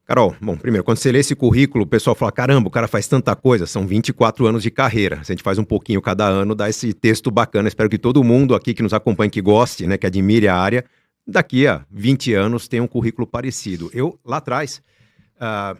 Carol, bom, primeiro, quando você lê esse currículo, o pessoal fala: caramba, o cara faz tanta coisa, são 24 anos de carreira. Se a gente faz um pouquinho cada ano, dá esse texto bacana. Espero que todo mundo aqui que nos acompanha, que goste, né, que admire a área, daqui a 20 anos tenha um currículo parecido. Eu, lá atrás, ah,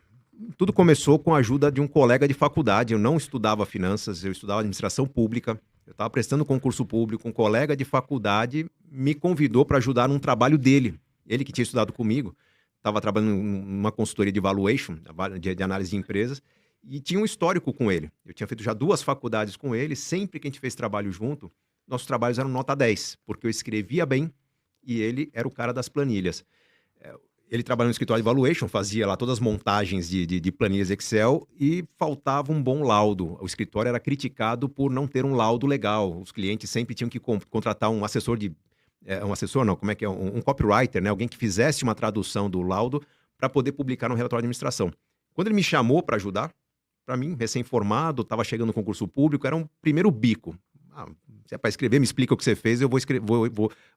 tudo começou com a ajuda de um colega de faculdade. Eu não estudava finanças, eu estudava administração pública. Eu estava prestando concurso público, um colega de faculdade me convidou para ajudar num trabalho dele. Ele que tinha estudado comigo estava trabalhando numa consultoria de valuation, de análise de empresas, e tinha um histórico com ele. Eu tinha feito já 2 faculdades com ele, sempre que a gente fez trabalho junto, nossos trabalhos eram nota 10, porque eu escrevia bem e ele era o cara das planilhas. Eh, Ele trabalhava no escritório de valuation, fazia lá todas as montagens de planilhas Excel e faltava um bom laudo. O escritório era criticado por não ter um laudo legal. Os clientes sempre tinham que contratar um assessor um assessor não, como é que é? Um copywriter, né? Alguém que fizesse uma tradução do laudo para poder publicar no relatório de administração. Quando ele me chamou para ajudar, para mim, recém-formado, estava chegando no concurso público, era um primeiro bico. Ah, se é para escrever, me explica o que você fez, eu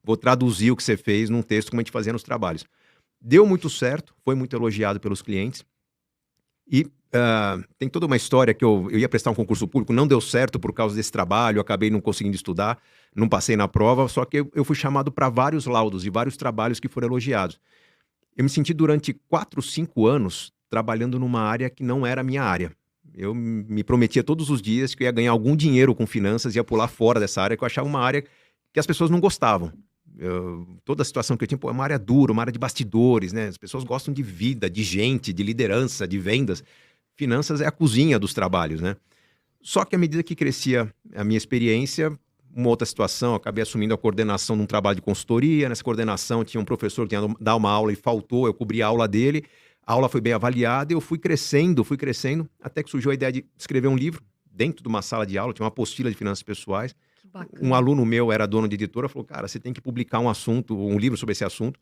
vou traduzir o que você fez num texto como a gente fazia nos trabalhos. Deu muito certo, foi muito elogiado pelos clientes. E tem toda uma história que eu ia prestar um concurso público, não deu certo por causa desse trabalho, eu acabei não conseguindo estudar, não passei na prova, só que eu fui chamado para vários laudos e vários trabalhos que foram elogiados. Eu me senti durante 4, 5 anos trabalhando numa área que não era a minha área. Eu me prometia todos os dias que eu ia ganhar algum dinheiro com finanças, ia pular fora dessa área, que eu achava uma área que as pessoas não gostavam. Toda a situação que eu tinha, pô, é uma área dura, uma área de bastidores, né? As pessoas gostam de vida, de gente, de liderança, de vendas. Finanças é a cozinha dos trabalhos, né? Só que à medida que crescia a minha experiência, uma outra situação, eu acabei assumindo a coordenação de um trabalho de consultoria. Nessa coordenação tinha um professor que ia dar uma aula e faltou, eu cobri a aula dele. A aula foi bem avaliada e eu fui crescendo, até que surgiu a ideia de escrever um livro dentro de uma sala de aula, tinha uma apostila de finanças pessoais. Que Um bacana. aluno meu era dono de editora, falou: cara, você tem que publicar um livro sobre esse assunto.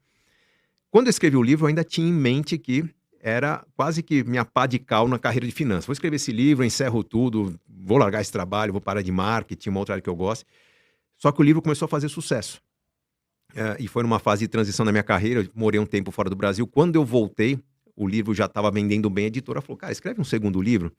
Quando eu escrevi o livro, eu ainda tinha em mente que era quase que minha pá de cal na carreira de finanças. Vou escrever esse livro, encerro tudo, vou largar esse trabalho, vou parar de marketing, uma outra área que eu gosto. Só que o livro começou a fazer sucesso. E foi numa fase de transição na minha carreira, eu morei um tempo fora do Brasil. Quando eu voltei, o livro já estava vendendo bem, a editora falou: cara, escreve um segundo livro.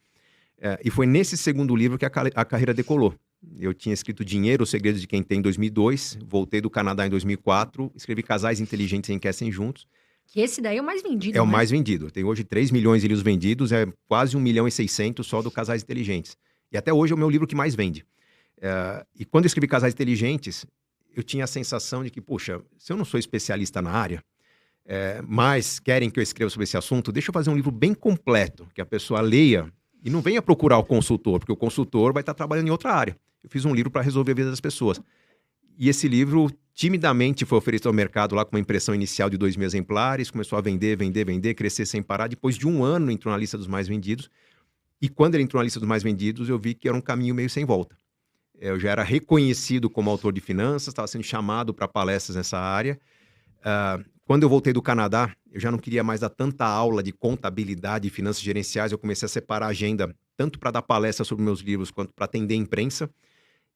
E foi nesse segundo livro que a carreira decolou. Eu tinha escrito Dinheiro, Os Segredos de Quem Tem em 2002, voltei do Canadá em 2004, escrevi Casais Inteligentes Enriquecem Juntos. Que esse daí é o mais É vendido, o né? mais vendido. Tem hoje 3 milhões de livros vendidos, é quase 1.600.000 só do Casais Inteligentes. E até hoje é o meu livro que mais vende. E quando eu escrevi Casais Inteligentes, eu tinha a sensação de que, poxa, se eu não sou especialista na área, mas querem que eu escreva sobre esse assunto, deixa eu fazer um livro bem completo, que a pessoa leia e não venha procurar o consultor, porque o consultor vai estar trabalhando em outra área. Eu fiz um livro para resolver a vida das pessoas. E esse livro, timidamente, foi oferecido ao mercado lá com uma impressão inicial de 2.000 exemplares, começou a vender, vender, vender, crescer sem parar. Depois de um ano, entrou na lista dos mais vendidos. E quando ele entrou na lista dos mais vendidos, eu vi que era um caminho meio sem volta. Eu já era reconhecido como autor de finanças, estava sendo chamado para palestras nessa área. Quando eu voltei do Canadá, eu já não queria mais dar tanta aula de contabilidade e finanças gerenciais. Eu comecei a separar a agenda tanto para dar palestra sobre meus livros quanto para atender a imprensa.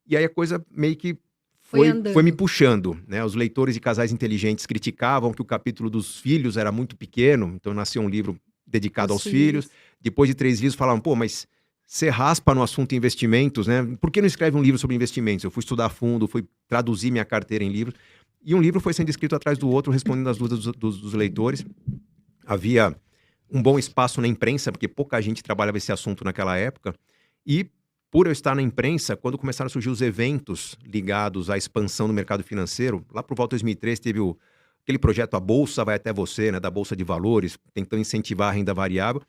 E aí a coisa meio que Foi foi me andando. puxando, né? Os leitores de Casais Inteligentes criticavam que o capítulo dos filhos era muito pequeno, então nasceu um livro dedicado Os aos filhos. filhos. Depois de 3 livros falavam: pô, mas você raspa no assunto investimentos, né? Por que não escreve um livro sobre investimentos? Eu fui estudar a fundo, fui traduzir minha carteira em livros. E um livro foi sendo escrito atrás do outro, respondendo às dúvidas dos leitores. Havia um bom espaço na imprensa, porque pouca gente trabalhava esse assunto naquela época. E, por eu estar na imprensa, quando começaram a surgir os eventos ligados à expansão do mercado financeiro, lá por volta de 2003 teve aquele projeto A Bolsa Vai Até Você, né, da Bolsa de Valores, tentando incentivar a renda variável.